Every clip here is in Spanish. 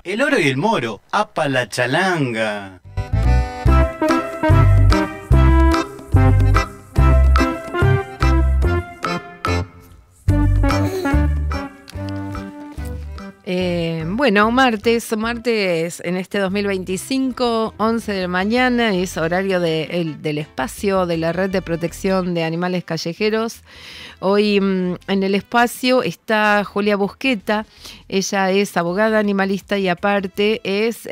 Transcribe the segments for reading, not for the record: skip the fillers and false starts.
El oro y el moro, apa la chalanga. Bueno, martes en este 2025, 11 de la mañana, es horario del espacio de la Red de Protección de Animales Callejeros. Hoy en el espacio está Julia Busqueta. Ella es abogada animalista y aparte es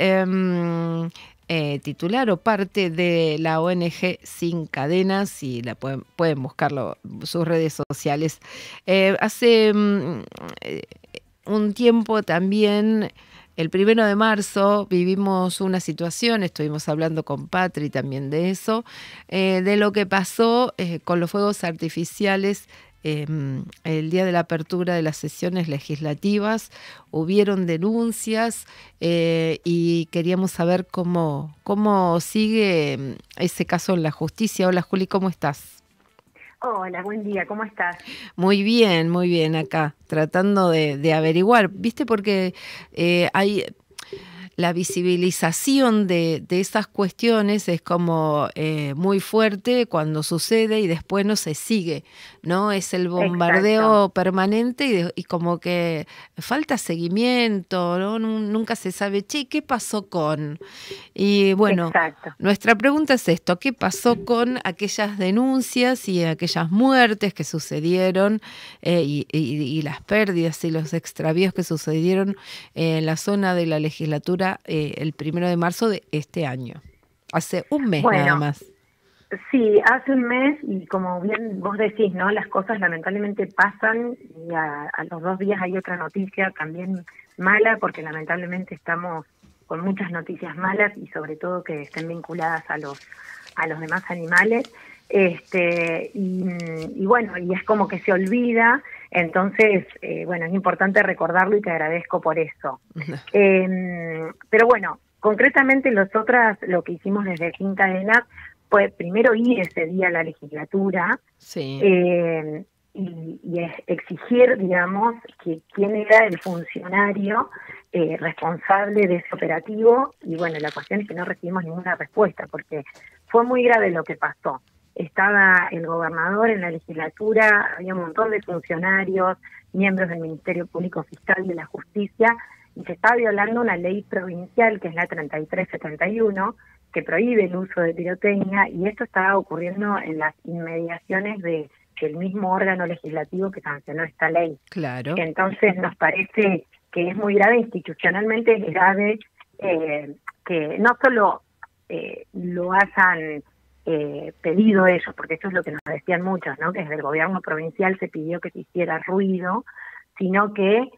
titular o parte de la ONG Sin Cadenas, y la pueden buscarlo en sus redes sociales. Hace un tiempo también, el 1 de marzo, vivimos una situación, estuvimos hablando con Patri también de eso, de lo que pasó con los fuegos artificiales el día de la apertura de las sesiones legislativas. Hubieron denuncias y queríamos saber cómo sigue ese caso en la justicia. Hola Juli, ¿cómo estás? Hola, buen día, ¿cómo estás? Muy bien acá, tratando de averiguar, ¿viste? Porque hay la visibilización de esas cuestiones es como muy fuerte cuando sucede y después no se sigue, ¿no? Es el bombardeo permanente y como que falta seguimiento, ¿no? Nunca se sabe, che, ¿qué pasó con? Y bueno, nuestra pregunta es esto: ¿qué pasó con aquellas denuncias y aquellas muertes que sucedieron y las pérdidas y los extravíos que sucedieron en la zona de la legislatura el 1 de marzo de este año? Hace un mes nada más. Sí, hace un mes, y como bien vos decís, ¿no? Las cosas lamentablemente pasan y a los 2 días hay otra noticia también mala, porque lamentablemente estamos con muchas noticias malas y sobre todo que estén vinculadas a los demás animales. Y bueno, y es como que se olvida, entonces, bueno, es importante recordarlo y te agradezco por eso. Pero bueno, concretamente lo que hicimos desde Sin Cadenas fue primero ir ese día a la legislatura, sí. Y exigir, digamos, que quién era el funcionario responsable de ese operativo. Y bueno, la cuestión es que no recibimos ninguna respuesta, porque fue muy grave lo que pasó. Estaba el gobernador en la legislatura, había un montón de funcionarios, miembros del Ministerio Público Fiscal de la Justicia, y se está violando una ley provincial, que es la 3371, que prohíbe el uso de pirotecnia, y esto estaba ocurriendo en las inmediaciones del mismo órgano legislativo que sancionó esta ley. Claro. Entonces nos parece que es muy grave, institucionalmente es grave, que no solo lo hayan pedido ellos, porque eso es lo que nos decían muchos, ¿no? Que desde el gobierno provincial se pidió que se hiciera ruido, sino que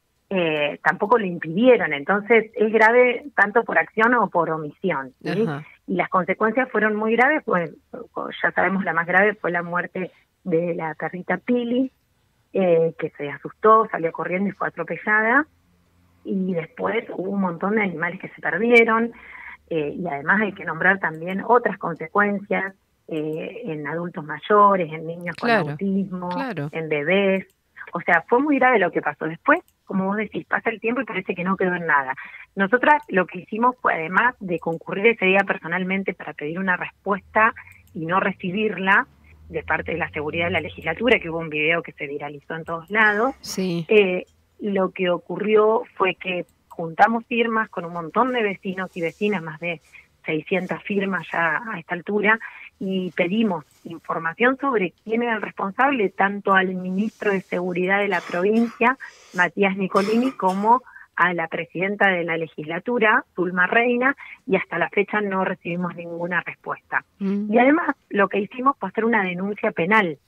tampoco lo impidieron. Entonces es grave tanto por acción o por omisión, ¿sí? Y las consecuencias fueron muy graves, pues ya sabemos, la más grave fue la muerte de la perrita Pili, que se asustó, salió corriendo y fue atropellada, y después hubo un montón de animales que se perdieron, y además hay que nombrar también otras consecuencias en adultos mayores, en niños con autismo, en bebés. O sea, fue muy grave lo que pasó. Después, como vos decís, pasa el tiempo y parece que no quedó en nada. Nosotras lo que hicimos fue, además de concurrir ese día personalmente para pedir una respuesta y no recibirla de parte de la seguridad de la legislatura, que hubo un video que se viralizó en todos lados, sí. Lo que ocurrió fue que juntamos firmas con un montón de vecinos y vecinas, más de 600 firmas ya a esta altura, y pedimos información sobre quién era el responsable, tanto al ministro de Seguridad de la provincia, Matías Nicolini, como a la presidenta de la legislatura, Zulma Reina, y hasta la fecha no recibimos ninguna respuesta. Y además lo que hicimos fue hacer una denuncia penal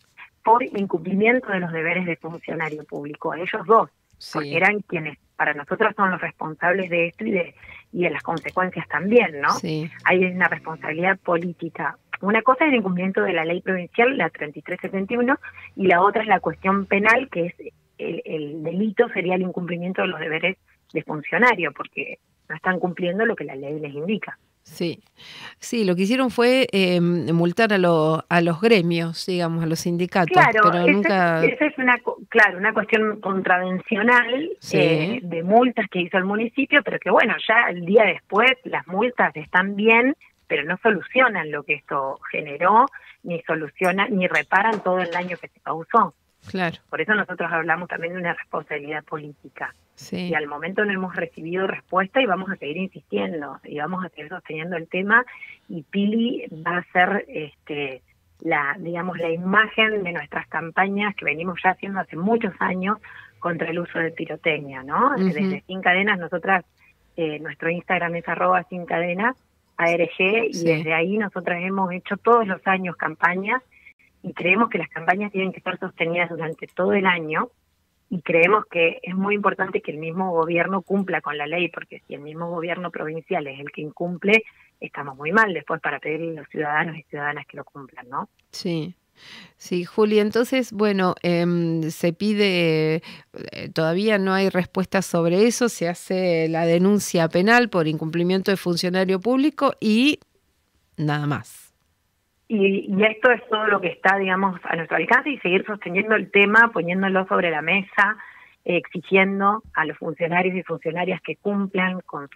por incumplimiento de los deberes de funcionario público, a ellos dos, porque eran quienes para nosotros son los responsables de esto y de las consecuencias también, ¿no? Sí. Hay una responsabilidad política. Una cosa es el incumplimiento de la ley provincial, la 3371, y la otra es la cuestión penal, que es el delito sería el incumplimiento de los deberes de funcionario, porque no están cumpliendo lo que la ley les indica. Sí, sí, lo que hicieron fue multar a los gremios, digamos, a los sindicatos, Claro, pero nunca... esa es una cuestión contravencional Sí, de multas que hizo el municipio, pero que bueno, ya el día después las multas están bien, pero no solucionan lo que esto generó, ni solucionan, ni reparan todo el daño que se causó. claro, Por eso nosotros hablamos también de una responsabilidad política. Y sí, al momento no hemos recibido respuesta y vamos a seguir insistiendo y vamos a seguir sosteniendo el tema, y Pili va a ser digamos, la imagen de nuestras campañas que venimos ya haciendo hace muchos años contra el uso de pirotecnia, ¿no? ujú, Desde Sin Cadenas, nosotras, nuestro Instagram es @sincadenas, ARG, y sí, desde ahí nosotras hemos hecho todos los años campañas, y creemos que las campañas tienen que estar sostenidas durante todo el año, y creemos que es muy importante que el mismo gobierno cumpla con la ley, porque si el mismo gobierno provincial es el que incumple, estamos muy mal después para pedirle a los ciudadanos y ciudadanas que lo cumplan, ¿no? sí. Sí, Juli, entonces, bueno, se pide, todavía no hay respuesta sobre eso, se hace la denuncia penal por incumplimiento de funcionario público y nada más. Y esto es todo lo que está, digamos, a nuestro alcance, y seguir sosteniendo el tema, poniéndolo sobre la mesa, exigiendo a los funcionarios y funcionarias que cumplan con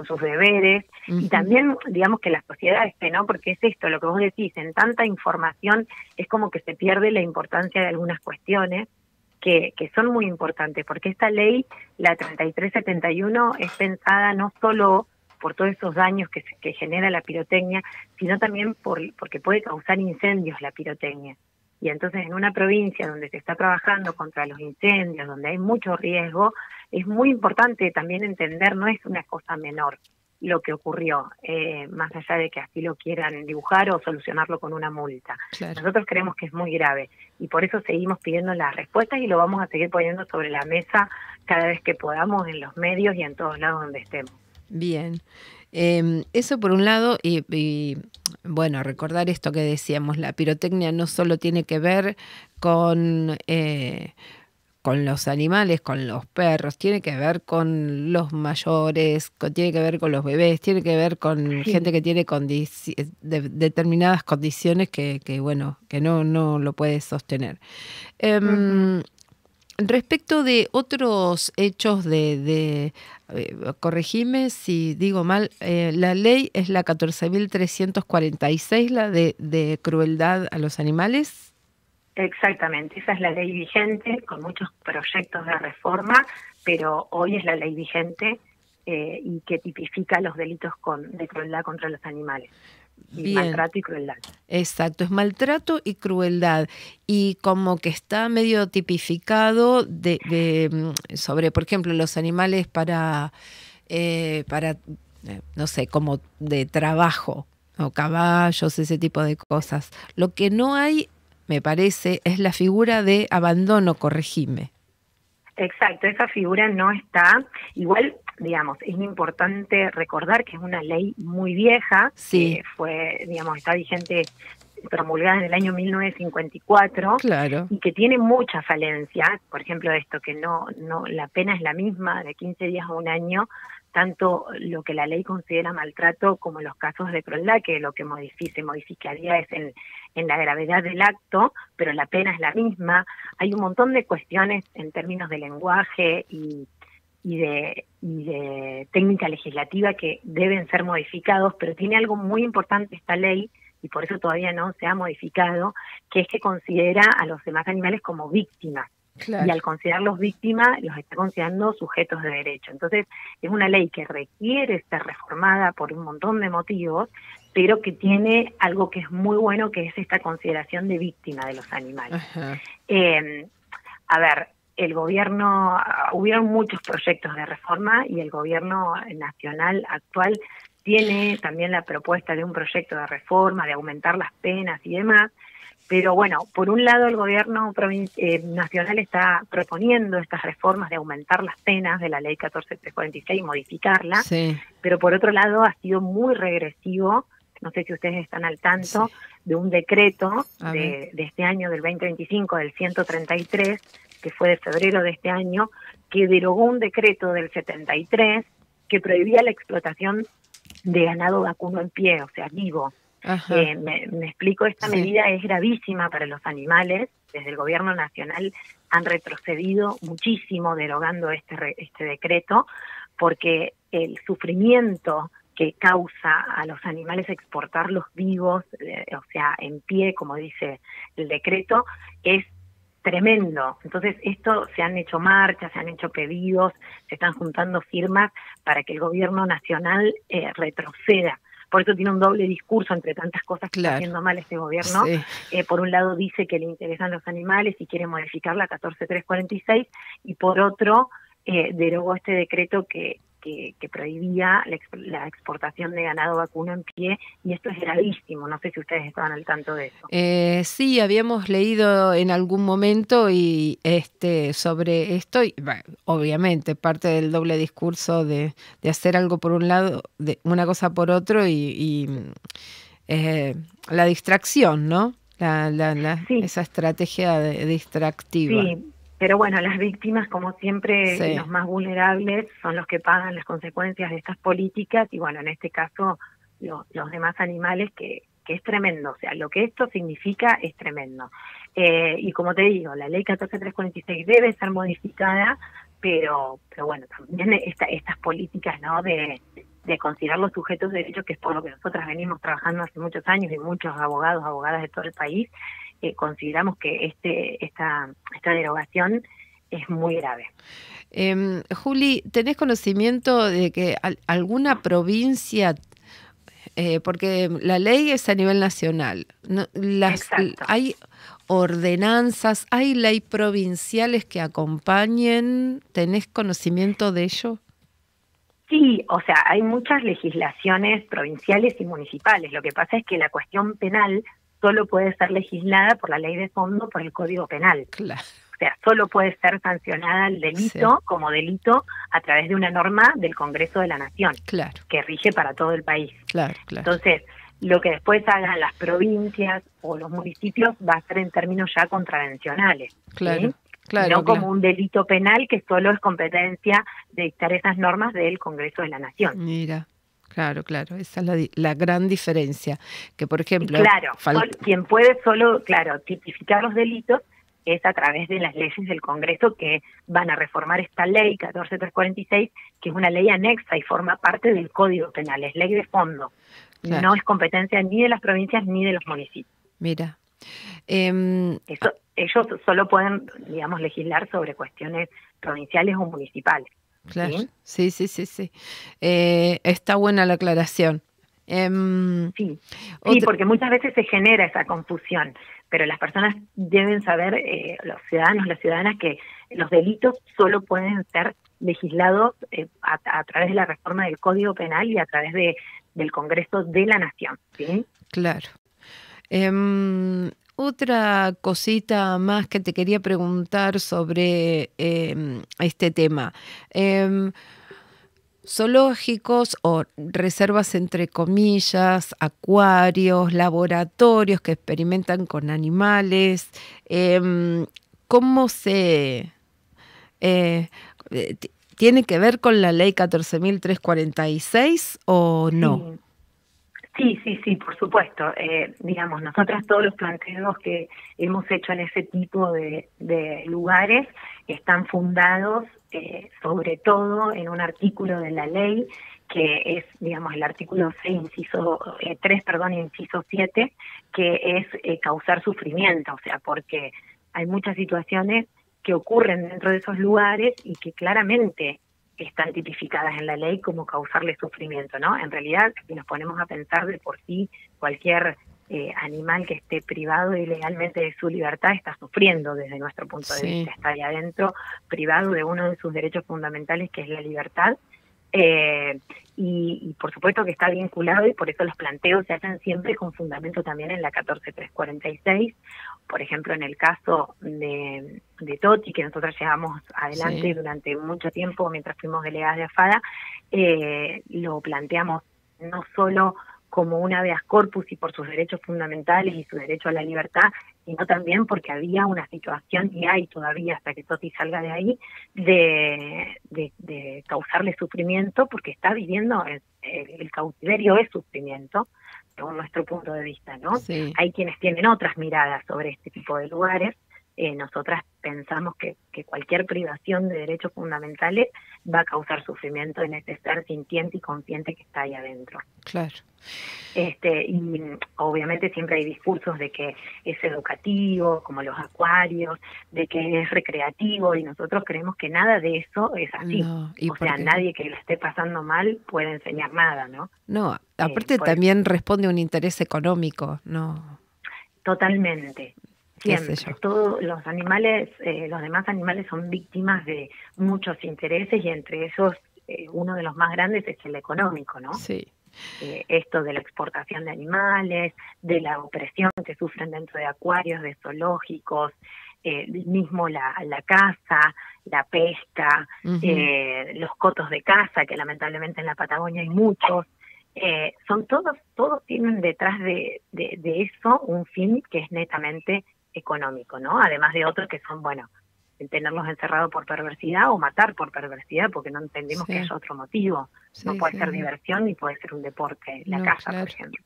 sus deberes, y Ujú, también, digamos, que la sociedad esté, ¿no? Porque es esto, lo que vos decís, en tanta información es como que se pierde la importancia de algunas cuestiones que son muy importantes, porque esta ley, la 3371, es pensada no solo por todos esos daños que genera la pirotecnia, sino también porque puede causar incendios la pirotecnia. Y entonces en una provincia donde se está trabajando contra los incendios, donde hay mucho riesgo, es muy importante también entender, no es una cosa menor lo que ocurrió, más allá de que así lo quieran dibujar o solucionarlo con una multa. claro. Nosotros creemos que es muy grave, y por eso seguimos pidiendo las respuestas, y lo vamos a seguir poniendo sobre la mesa cada vez que podamos en los medios y en todos lados donde estemos. Bien. Eso por un lado, bueno, recordar esto que decíamos, la pirotecnia no solo tiene que ver con los animales, con los perros, tiene que ver con los mayores, tiene que ver con los bebés, tiene que ver con gente Sí. que tiene determinadas condiciones bueno, que no lo puede sostener. Ujú. Em, Respecto de otros hechos corregime si digo mal, la ley es la 14.346, la de crueldad a los animales. Exactamente, esa es la ley vigente, con muchos proyectos de reforma, pero hoy es la ley vigente, y que tipifica los delitos de crueldad contra los animales, y Bien, maltrato y crueldad. exacto, es maltrato y crueldad. Y como que está medio tipificado sobre, por ejemplo, los animales no sé, como de trabajo, o caballos, ese tipo de cosas. Lo que no hay, me parece, es la figura de abandono, corregime. Exacto, esa figura no está. Igual, digamos, es importante recordar que es una ley muy vieja, Sí, que fue, digamos, está vigente, promulgada en el año 1954, claro. y que tiene muchas falencias. Por ejemplo, esto, que la pena es la misma, de 15 días a un año, tanto lo que la ley considera maltrato como los casos de crueldad, que lo que se modificaría es en la gravedad del acto, pero la pena es la misma. Hay un montón de cuestiones en términos de lenguaje y de técnica legislativa que deben ser modificados, pero tiene algo muy importante esta ley, y por eso todavía no se ha modificado, que es que considera a los demás animales como víctimas, y Claro. al considerarlos víctimas los está considerando sujetos de derecho. Entonces es una ley que requiere ser reformada por un montón de motivos, pero que tiene algo que es muy bueno, que es esta consideración de víctima de los animales. Ajá. Eh, a ver, el gobierno, hubieron muchos proyectos de reforma, y el gobierno nacional actual tiene también la propuesta de un proyecto de reforma, de aumentar las penas y demás, pero bueno, por un lado el gobierno nacional está proponiendo estas reformas de aumentar las penas de la ley 14.346 y modificarla, Sí, pero por otro lado ha sido muy regresivo. No sé si ustedes están al sí. tanto de un decreto A ver. de este año, del 2025, del 133, que fue de febrero de este año, que derogó un decreto del 73 que prohibía la explotación de ganado vacuno en pie, o sea, vivo. Me explico, esta medida es gravísima para los animales. Desde el gobierno nacional han retrocedido muchísimo derogando este decreto, porque el sufrimiento que causa a los animales exportarlos vivos, o sea, en pie, como dice el decreto, es tremendo. Entonces, se han hecho marchas, se han hecho pedidos, se están juntando firmas para que el gobierno nacional retroceda. Por eso tiene un doble discurso entre tantas cosas que está haciendo mal este gobierno. Por un lado dice que le interesan los animales y quiere modificar la 14346, y por otro derogó este decreto que prohibía la exportación de ganado vacuno en pie, y esto es gravísimo. No sé si ustedes estaban al tanto de eso. Sí, habíamos leído en algún momento y sobre esto, y, bueno, obviamente parte del doble discurso de hacer algo por un lado, de una cosa por otro, y la distracción, ¿no? Esa estrategia distractiva. Sí. Pero bueno, las víctimas, como siempre, los más vulnerables son los que pagan las consecuencias de estas políticas, y bueno, en este caso los demás animales, que es tremendo. O sea, lo que esto significa es tremendo. Y como te digo, la ley 14346 debe ser modificada, pero bueno, también estas políticas, ¿no?, de considerar los sujetos de derecho, que es por lo que nosotras venimos trabajando hace muchos años, y muchos abogados, abogadas de todo el país, consideramos que esta derogación es muy grave. Juli, ¿tenés conocimiento de que alguna provincia, porque la ley es a nivel nacional, hay ordenanzas, hay ley provinciales que acompañen? ¿Tenés conocimiento de ello? Sí, o sea, hay muchas legislaciones provinciales y municipales. Lo que pasa es que la cuestión penal solo puede ser legislada por la ley de fondo, por el Código Penal. Claro. O sea, solo puede ser sancionada el delito como delito a través de una norma del Congreso de la Nación, que rige para todo el país. Entonces, lo que después hagan las provincias o los municipios va a ser en términos ya contravencionales. No como un delito penal que solo es competencia de dictar esas normas del Congreso de la Nación. Mira. Claro, esa es la gran diferencia. Que, por ejemplo... Quien puede solo, tipificar los delitos es a través de las leyes del Congreso, que van a reformar esta ley 14346, que es una ley anexa y forma parte del Código Penal, es ley de fondo. No es competencia ni de las provincias ni de los municipios. Mira. Ellos solo pueden, digamos, legislar sobre cuestiones provinciales o municipales. Claro, sí. Está buena la aclaración. Sí, porque muchas veces se genera esa confusión, pero las personas deben saber, los ciudadanos, las ciudadanas, que los delitos solo pueden ser legislados a través de la reforma del Código Penal y a través del Congreso de la Nación. ¿Sí? Claro. Otra cosita más que te quería preguntar sobre este tema. Zoológicos o reservas entre comillas, acuarios, laboratorios que experimentan con animales, ¿cómo tiene que ver con la ley 14.346 o no? Sí, por supuesto. Digamos, nosotras todos los planteos que hemos hecho en ese tipo de lugares están fundados sobre todo en un artículo de la ley, que es, digamos, el artículo 6, inciso 7, que es causar sufrimiento. O sea, porque hay muchas situaciones que ocurren dentro de esos lugares y que claramente están tipificadas en la ley como causarle sufrimiento, ¿no? En realidad, si nos ponemos a pensar, de por sí, cualquier animal que esté privado ilegalmente de su libertad está sufriendo desde nuestro punto de vista, está ahí adentro privado de uno de sus derechos fundamentales, que es la libertad, y por supuesto que está vinculado, y por eso los planteos se hacen siempre con fundamento también en la 14346. Por ejemplo, en el caso de Toti, que nosotros llevamos adelante durante mucho tiempo mientras fuimos delegadas de AFADA, lo planteamos no solo como un habeas corpus y por sus derechos fundamentales y su derecho a la libertad, sino también porque había una situación, y hay todavía hasta que Toti salga de ahí, de causarle sufrimiento, porque está viviendo el cautiverio es sufrimiento, según nuestro punto de vista, ¿no? Sí. Hay quienes tienen otras miradas sobre este tipo de lugares. Nosotras pensamos que cualquier privación de derechos fundamentales va a causar sufrimiento en ese ser sintiente y consciente que está ahí adentro. Claro. Y obviamente siempre hay discursos de que es educativo, como los acuarios, de que es recreativo, y nosotros creemos que nada de eso es así. No, o sea, nadie que lo esté pasando mal puede enseñar nada, ¿no? No, aparte también responde a un interés económico, ¿no? Totalmente. Siempre. Todos los animales, los demás animales son víctimas de muchos intereses, y entre esos uno de los más grandes es el económico, ¿no? Sí. Esto de la exportación de animales, de la opresión que sufren dentro de acuarios, de zoológicos, mismo la caza, la pesca, los cotos de caza, que lamentablemente en la Patagonia hay muchos. Son todos tienen detrás de eso un fin que es netamente económico, ¿no? Además de otros que son, bueno, tenerlos encerrados por perversidad o matar por perversidad, porque no entendemos que haya otro motivo. No puede ser diversión ni puede ser un deporte, la caza, por ejemplo.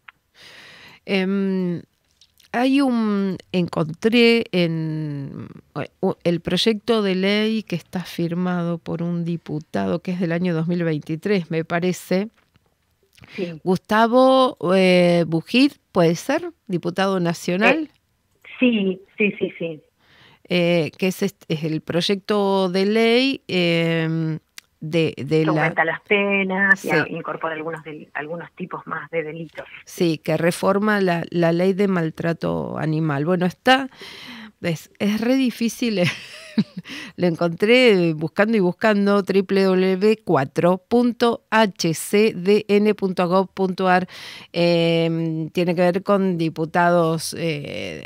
Encontré en el proyecto de ley que está firmado por un diputado que es del año 2023, me parece. Sí. Gustavo Bujid, ¿puede ser? Diputado nacional. Sí. Que es el proyecto de ley que aumenta las penas y incorpora algunos tipos más de delitos. Sí, que reforma la ley de maltrato animal. Bueno, es re difícil. Lo encontré buscando www.4.hcdn.gov.ar. Tiene que ver con diputados.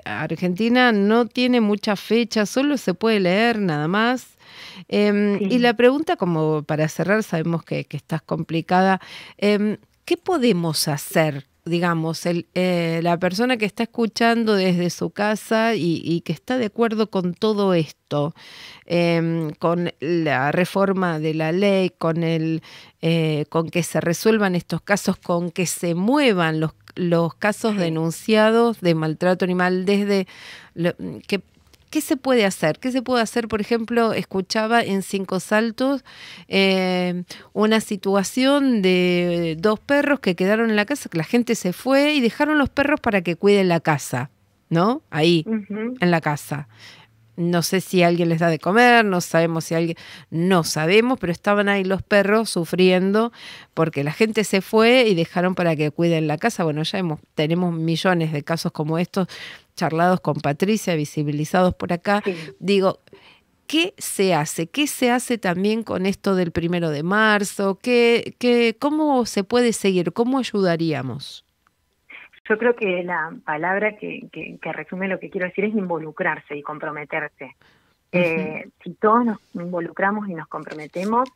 Argentina no tiene mucha fecha, solo se puede leer nada más. Y la pregunta, como para cerrar, sabemos que estás complicada, ¿qué podemos hacer? Digamos, la persona que está escuchando desde su casa y que está de acuerdo con todo esto, con la reforma de la ley, con que se resuelvan estos casos, con que se muevan los casos denunciados de maltrato animal desde ¿qué se puede hacer? ¿Qué se puede hacer? Por ejemplo, escuchaba en Cinco Saltos una situación de 2 perros que quedaron en la casa, que la gente se fue y dejaron los perros para que cuiden la casa, ¿no? Ahí, en la casa. No sé si alguien les da de comer, no sabemos, pero estaban ahí los perros sufriendo porque la gente se fue y dejaron para que cuiden la casa. Bueno, tenemos millones de casos como estos, charlados con Patricia, visibilizados por acá. Sí. Digo, ¿qué se hace? ¿Qué se hace también con esto del 1 de marzo? ¿Cómo se puede seguir? ¿Cómo ayudaríamos? Yo creo que la palabra que resume lo que quiero decir es involucrarse y comprometerse. Si todos nos involucramos y nos comprometemos,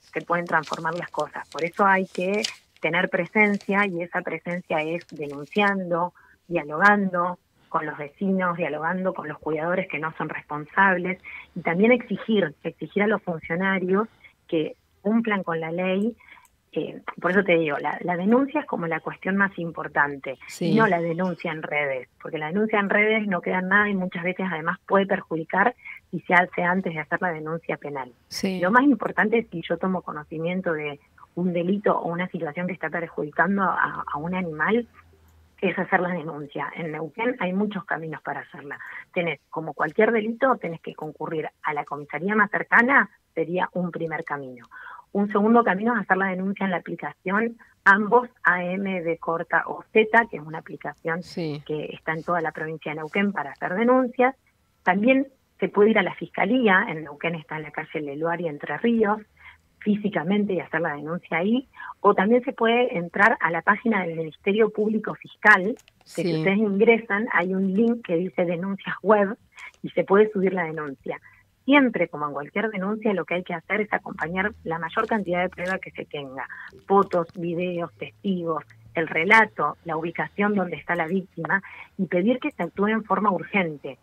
se pueden transformar las cosas. Por eso hay que tener presencia, y esa presencia es denunciando, dialogando con los vecinos, dialogando con los cuidadores que no son responsables, y también exigir a los funcionarios que cumplan con la ley. Por eso te digo, la denuncia es como la cuestión más importante, y no la denuncia en redes, porque la denuncia en redes no queda en nada y muchas veces además puede perjudicar si se hace antes de hacer la denuncia penal. Sí. Lo más importante es si yo tomo conocimiento de un delito o una situación que está perjudicando a un animal, es hacer la denuncia. En Neuquén hay muchos caminos para hacerla. Tenés, como cualquier delito, tenés que concurrir a la comisaría más cercana, sería un primer camino. Un segundo camino es hacer la denuncia en la aplicación Ambos AMBOZ, que es una aplicación que está en toda la provincia de Neuquén para hacer denuncias. También se puede ir a la Fiscalía, en Neuquén está en la calle Leluar y Entre Ríos, físicamente, y hacer la denuncia ahí. O también se puede entrar a la página del Ministerio Público Fiscal, que si ustedes ingresan hay un link que dice denuncias web y se puede subir la denuncia. Siempre, como en cualquier denuncia, lo que hay que hacer es acompañar la mayor cantidad de pruebas que se tenga. Fotos, videos, testigos, el relato, la ubicación donde está la víctima, y pedir que se actúe en forma urgente.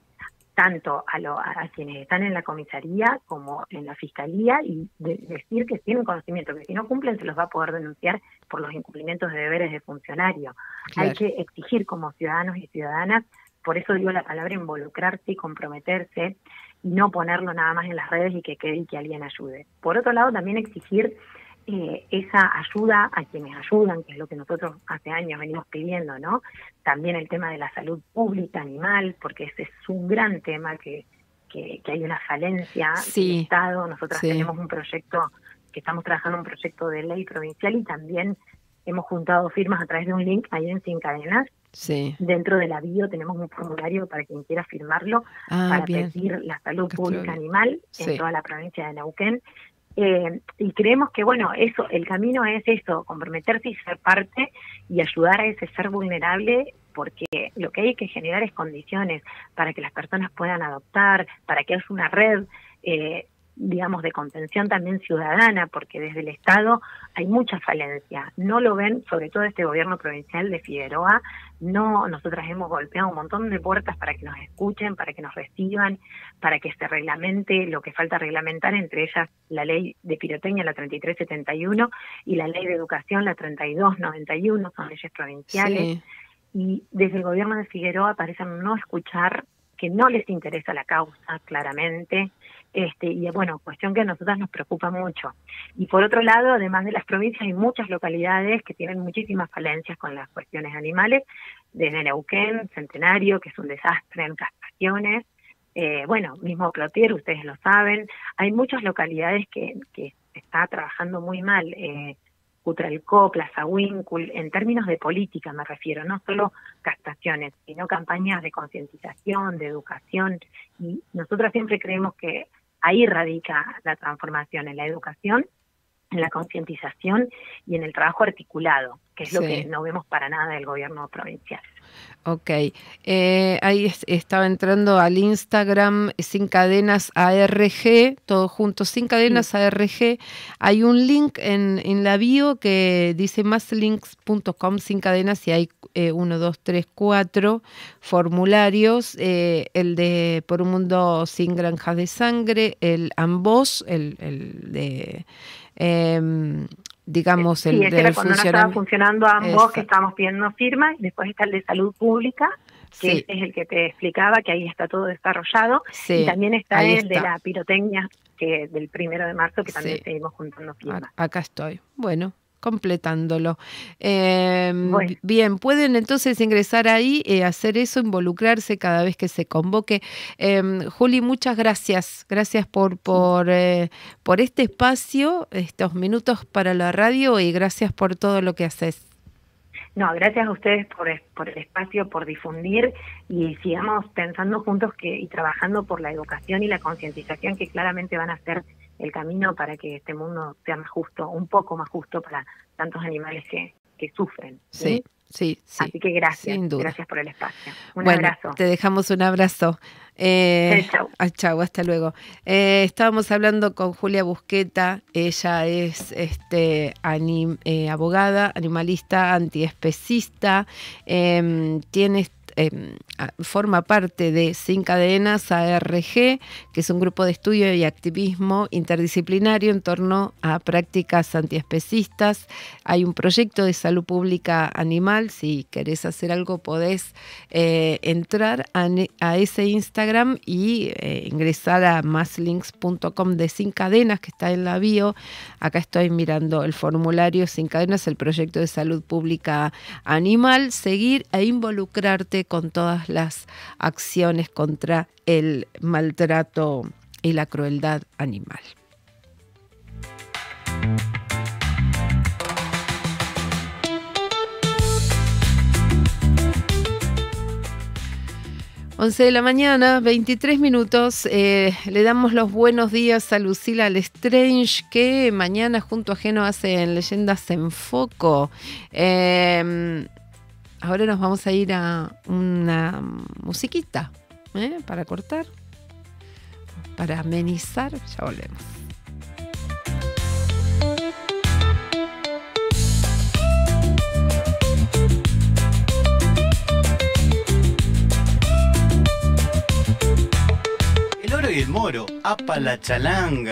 tanto a quienes están en la comisaría como en la fiscalía, y decir que tienen conocimiento, que si no cumplen se los va a poder denunciar por los incumplimientos de deberes de funcionario. Claro. Hay que exigir como ciudadanos y ciudadanas, por eso digo la palabra involucrarse y comprometerse, y no ponerlo nada más en las redes y que quede y que alguien ayude. Por otro lado, también exigir esa ayuda a quienes ayudan, que es lo que nosotros hace años venimos pidiendo, ¿no? También el tema de la salud pública animal, porque ese es un gran tema que hay una falencia del Estado. Nosotros tenemos un proyecto, que estamos trabajando un proyecto de ley provincial, y también hemos juntado firmas a través de un link ahí en Sin Cadenas. Sí. Dentro de la bio tenemos un formulario para quien quiera firmarlo, para pedir la salud pública animal en toda la provincia de Neuquén. Y creemos que, bueno, eso, el camino es eso, comprometerse y ser parte y ayudar a ese ser vulnerable, porque lo que hay que generar es condiciones para que las personas puedan adoptar, para que haya una red, digamos, de contención también ciudadana, porque desde el Estado hay mucha falencia. No lo ven, sobre todo este gobierno provincial de Figueroa. No, nosotras hemos golpeado un montón de puertas para que nos escuchen, para que nos reciban, para que se reglamente lo que falta reglamentar, entre ellas la ley de pirotecnia, la 3371, y la ley de educación, la 3291, son leyes provinciales. Sí. Y desde el gobierno de Figueroa parecen no escuchar, que no les interesa la causa, claramente. Y bueno, cuestión que a nosotras nos preocupa mucho. Y por otro lado, además de las provincias, hay muchas localidades que tienen muchísimas falencias con las cuestiones animales, desde Neuquén, Centenario, que es un desastre en castraciones, bueno, mismo Plotier, ustedes lo saben. Hay muchas localidades que está trabajando muy mal, Utralcó, Plaza Huíncul, en términos de política me refiero, no solo castraciones, sino campañas de concientización, de educación, y nosotros siempre creemos que ahí radica la transformación, en la educación, en la concientización y en el trabajo articulado, que es lo que no vemos para nada del gobierno provincial. Ok, ahí estaba entrando al Instagram Sin Cadenas ARG, todo junto, Sin Cadenas ARG. Hay un link en la bio que dice máslinks.com Sin Cadenas, y hay 1, 2, 3, 4 formularios, el de Por un Mundo Sin Granjas de Sangre, el AMBOS, el de... digamos, el del cuando no estaba funcionando ambos, que estábamos pidiendo firmas. Después está el de salud pública, que es el que te explicaba, que ahí está todo desarrollado, y también está el de la pirotecnia, que del 1 de marzo, que también seguimos juntando firmas. Acá estoy. Bueno, completándolo. Bien, pueden entonces ingresar ahí, hacer eso, involucrarse cada vez que se convoque. Juli, muchas gracias. Gracias por este espacio, estos minutos para la radio, y gracias por todo lo que haces. No, gracias a ustedes por el espacio, por difundir, y sigamos pensando juntos y trabajando por la educación y la concientización, que claramente van a ser el camino para que este mundo sea más justo, un poco más justo para tantos animales que sufren. Sí. Así que gracias, sin duda. Gracias por el espacio. Un bueno, abrazo. Te dejamos un abrazo. Chau, hasta luego. Estábamos hablando con Julia Busqueta. Ella es abogada, animalista, antiespecista, forma parte de Sin Cadenas ARG, que es un grupo de estudio y activismo interdisciplinario en torno a prácticas antiespecistas. Hay un proyecto de salud pública animal. Si querés hacer algo, podés entrar a ese Instagram y ingresar a máslinks.com de Sin Cadenas, que está en la bio. Acá estoy mirando el formulario Sin Cadenas, el proyecto de salud pública animal. Seguir e involucrarte con todas las acciones contra el maltrato y la crueldad animal. Once de la mañana, 23 minutos. Le damos los buenos días a Lucila Lestrange, que mañana junto a Geno hace en Leyendas en Foco. Ahora nos vamos a ir a una musiquita para cortar, para amenizar. Ya volvemos. moro, apa la chalanga.